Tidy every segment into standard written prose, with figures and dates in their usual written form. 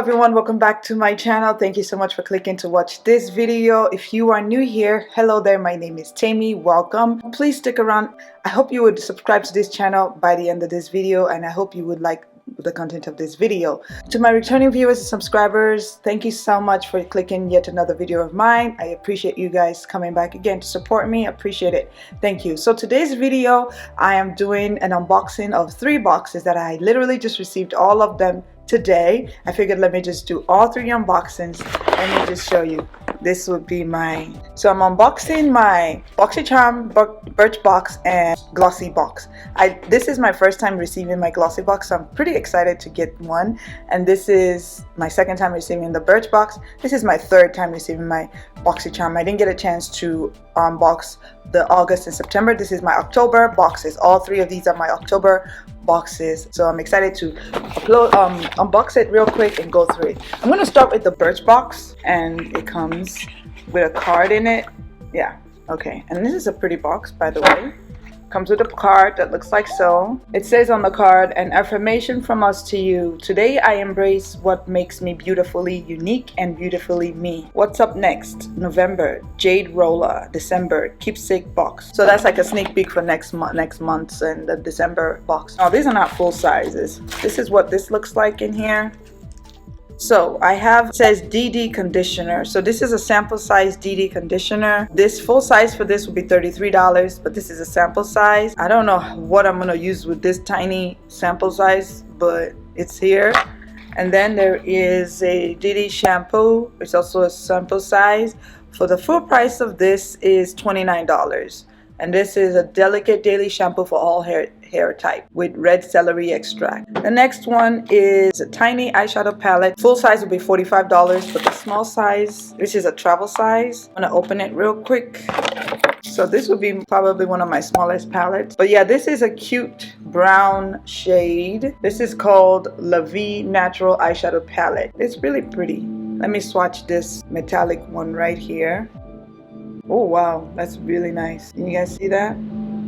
everyone, welcome back to my channel. Thank you so much for clicking to watch this video. If you are new here, hello there, my name is Temie. Welcome. Please stick around. I hope you would subscribe to this channel by the end of this video, and I hope you would like the content of this video. To my returning viewers and subscribers, thank you so much for clicking yet another video of mine. I appreciate you guys coming back again to support me. I appreciate it. Thank you. So today's video, I am doing an unboxing of 3 boxes that I literally just received all of them today. I figured let me just do all 3 unboxings. Let me just show you. This would be my, so I'm unboxing my Boxycharm, Birchbox, and Glossybox. This is my first time receiving my Glossybox, so I'm pretty excited to get one. And this is my second time receiving the Birchbox. This is my third time receiving my Boxycharm. I didn't get a chance to unbox the August and September. This is my October boxes. All 3 of these are my October boxes, so I'm excited to unbox it real quick and go through it. I'm going to start with the Birchbox, and it comes with a card in it. Yeah, okay, and this is a pretty box, by the way. Comes with a card that looks like so. It says on the card, an affirmation from us to you. Today I embrace what makes me beautifully unique and beautifully me. What's up next? November, Jade Roller. December, keepsake box. So that's like a sneak peek for next month's and the December box. Oh, these are not full sizes. This is what this looks like in here. So I have, it says DD conditioner. So this is a sample size DD conditioner. This full size for this would be $33, but this is a sample size. I don't know what I'm gonna use with this tiny sample size, but it's here. And then there is a DD shampoo. It's also a sample size. For the full price of this is $29. And this is a delicate daily shampoo for all hair type with red celery extract. The next one is a tiny eyeshadow palette. Full size will be $45, but the small size, this is a travel size. I'm gonna open it real quick. So this would be probably one of my smallest palettes. But yeah, this is a cute brown shade. This is called LiQWYD Natural Eyeshadow Palette. It's really pretty. Let me swatch this metallic one right here. Oh wow, that's really nice. Can you guys see that?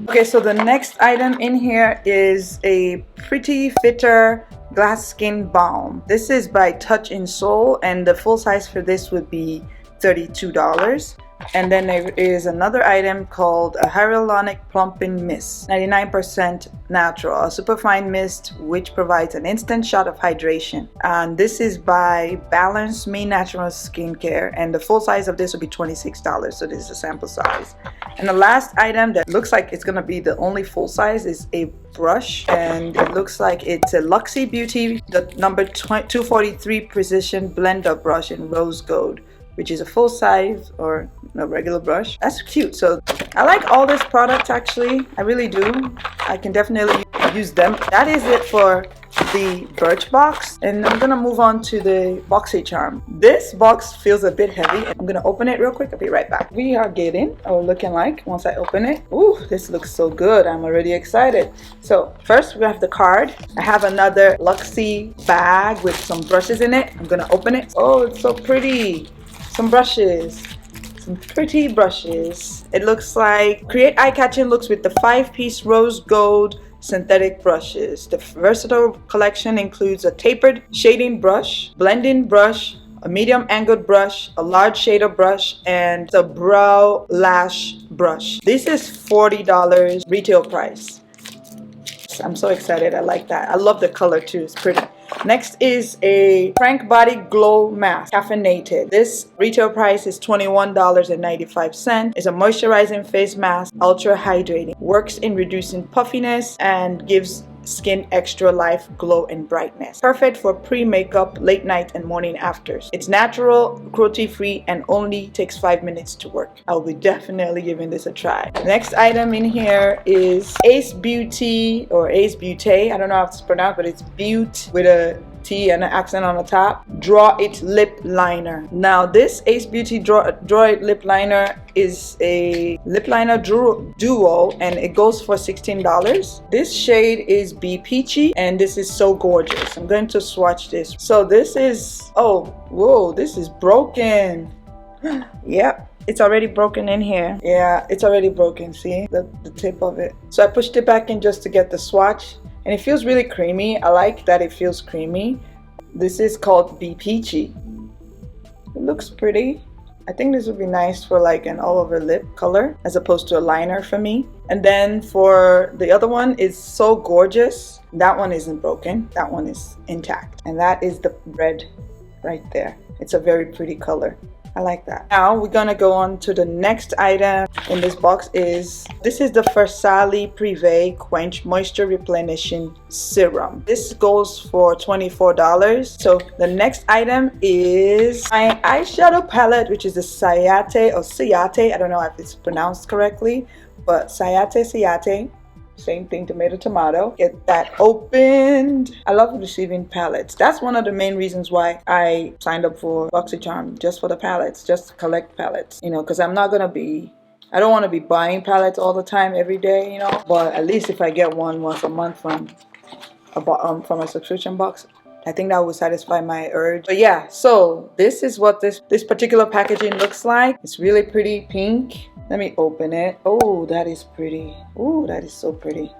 Okay, so the next item in here is a Pretty Fitter Glass Skin Balm. This is by Touch in Soul, and the full size for this would be $32. And then there is another item called a Hyaluronic Plumping Mist, 99% natural, a superfine mist which provides an instant shot of hydration. And this is by Balance Me Natural Skincare, and the full size of this would be $26. So this is a sample size. And the last item that looks like it's gonna be the only full size is a brush, and it looks like it's a Luxy Beauty, the number 243 Precision Blender brush in rose gold, which is a full size or a regular brush. That's cute. So I like all these products, actually. I really do. I can definitely use them. That is it for the Birchbox, and I'm gonna move on to the Boxycharm. This box feels a bit heavy. I'm gonna open it real quick. I'll be right back. We are getting, or looking like, once I open it. Ooh, this looks so good. I'm already excited. So first we have the card. I have another Luxy bag with some brushes in it. I'm gonna open it. Oh, it's so pretty. Some brushes, some pretty brushes. It looks like create eye-catching looks with the 5-piece rose gold synthetic brushes. The versatile collection includes a tapered shading brush, blending brush, a medium angled brush, a large shader brush, and a brow lash brush. This is $40 retail price. I'm so excited. I like that. I love the color too. It's pretty. Next is a Frank Body Glow Mask, Caffeinated. This retail price is $21.95. It's a moisturizing face mask, ultra hydrating. Works in reducing puffiness and gives skin extra life, glow, and brightness. Perfect for pre-makeup, late night, and morning afters. It's natural, cruelty-free, and only takes 5 minutes to work. I'll be definitely giving this a try. Next item in here is Ace Beauty, or Ace Beauty. I don't know how it's pronounced, but it's Beauty with a T and an accent on the top. Draw It Lip Liner. Now this Ace Beauty Draw It Lip Liner is a lip liner duo, and it goes for $16. This shade is Be Peachy, and this is so gorgeous. I'm going to swatch this. So this is, oh, whoa, this is broken. Yep. It's already broken in here. Yeah, it's already broken. See the tip of it. So I pushed it back in just to get the swatch, and it feels really creamy. I like that it feels creamy. This is called Be Peachy. It looks pretty. I think this would be nice for like an all over lip color as opposed to a liner for me. And then for the other one is So Gorgeous. That one isn't broken. That one is intact. And that is the red right there. It's a very pretty color. I like that. Now we're gonna go on to the next item in this box. This is the Versailles Privé Quench Moisture Replenishing Serum. This goes for $24. So the next item is my eyeshadow palette, which is the Sciatic or Sciatic. I don't know if it's pronounced correctly, but Sciatic. Same thing, tomato, tomato. Get that opened. I love receiving palettes. That's one of the main reasons why I signed up for Boxycharm, just for the palettes, just to collect palettes. You know, because I don't want to be buying palettes all the time, every day, you know. But at least if I get one once a month from a subscription box, I think that would satisfy my urge. But yeah, so this is what this particular packaging looks like. It's really pretty pink. Let me open it. Oh, that is pretty. Oh, that is so pretty.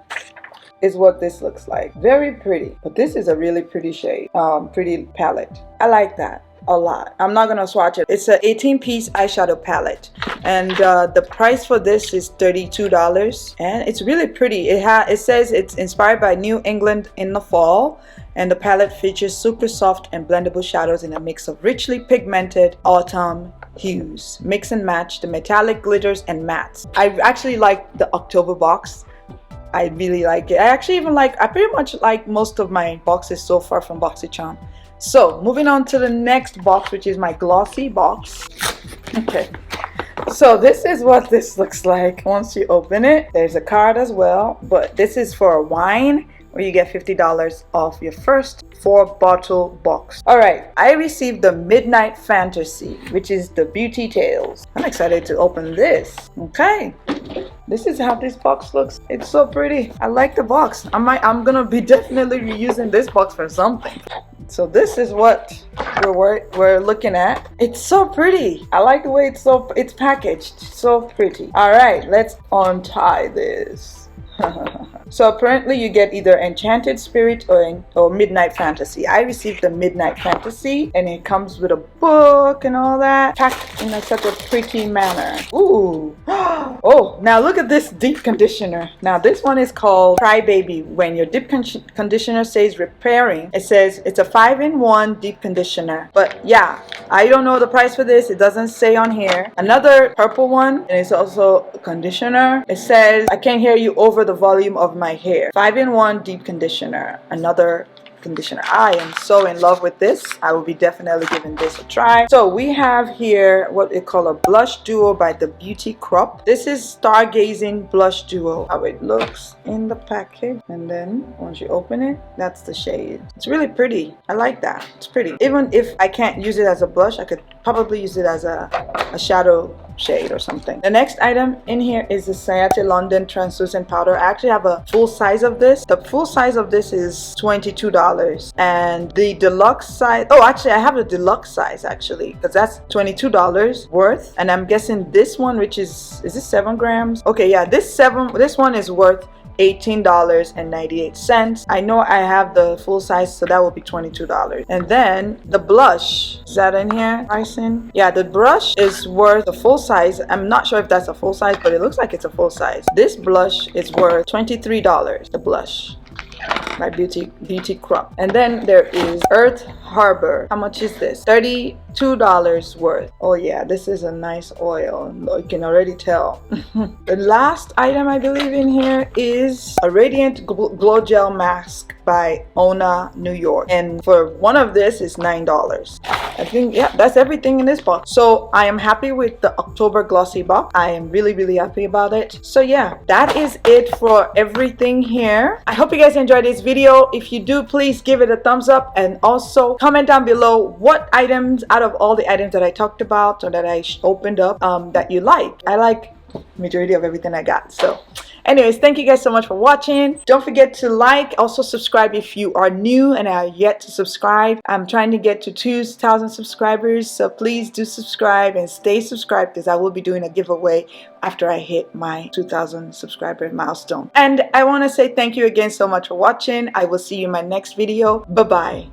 Is what this looks like. Very pretty. But this is a really pretty shade. Pretty palette. I like that a lot. I'm not gonna swatch it. It's an 18-piece eyeshadow palette, and the price for this is $32, and it's really pretty. It says it's inspired by New England in the fall, and the palette features super soft and blendable shadows in a mix of richly pigmented autumn hues. Mix and match the metallic glitters and mattes. I actually like the October box. I really like it. I pretty much like most of my boxes so far from Boxycharm. So moving on to the next box, which is my Glossybox. Okay, so this is what this looks like once you open it. There's a card as well, but this is for a wine where you get $50 off your first 4-bottle box. All right, I received the Midnight Fantasy, which is the Beauty Tales. I'm excited to open this. Okay, this is how this box looks. It's so pretty. I like the box. I'm gonna be definitely reusing this box for something. So this is what we're looking at. It's so pretty. I like the way it's packaged. So pretty. All right, let's untie this. So apparently you get either Enchanted Spirit or Midnight Fantasy. I received the Midnight Fantasy, and it comes with a book and all that, packed in such a pretty manner. Ooh. Oh, now look at this deep conditioner. Now this one is called Cry Baby. When your deep conditioner says repairing, it says it's a 5-in-1 deep conditioner. But yeah, I don't know the price for this. It doesn't say on here. Another purple one, and it's also a conditioner. It says I can't hear you over the volume of my hair. 5-in-1 deep conditioner. Another conditioner. I am so in love with this. I will be definitely giving this a try. So we have here what they call a blush duo by the Beauty Crop. This is Stargazing Blush Duo. How it looks in the package, and then once you open it, that's the shade. It's really pretty. I like that. It's pretty. Even if I can't use it as a blush, I could probably use it as a shadow shade or something. The next item in here is the Sciatic London Translucent Powder. I actually have a full size of this. The full size of this is $22, and the deluxe size, oh actually I have a deluxe size actually, because that's $22 worth, and I'm guessing this one, which is this 7 grams? Okay, yeah, this one is worth $18.98. I know I have the full size, so that will be $22. And then the blush, is that in here? Pricing? Yeah, the brush is worth the full size. I'm not sure if that's a full size, but it looks like it's a full size. This blush is worth $23. The blush by Beauty Crop. And then there is Earth Harbor. How much is this? $32 worth. Oh yeah, this is a nice oil. You can already tell. The last item I believe in here is a Radiant Glow Gel Mask by Ona New York, and for one of this is $9. I think, yeah, that's everything in this box. So I am happy with the October Glossy box. I am really happy about it. So yeah, that is it for everything here. I hope you guys enjoyed this video. If you do, please give it a thumbs up, and also comment down below what items out of all the items that I talked about or that I opened up that you like. I like majority of everything I got. So anyways, thank you guys so much for watching. Don't forget to like, also subscribe if you are new and are yet to subscribe. I'm trying to get to 2,000 subscribers, so please do subscribe and stay subscribed, because I will be doing a giveaway after I hit my 2,000 subscriber milestone. And I want to say thank you again so much for watching. I will see you in my next video. Bye bye.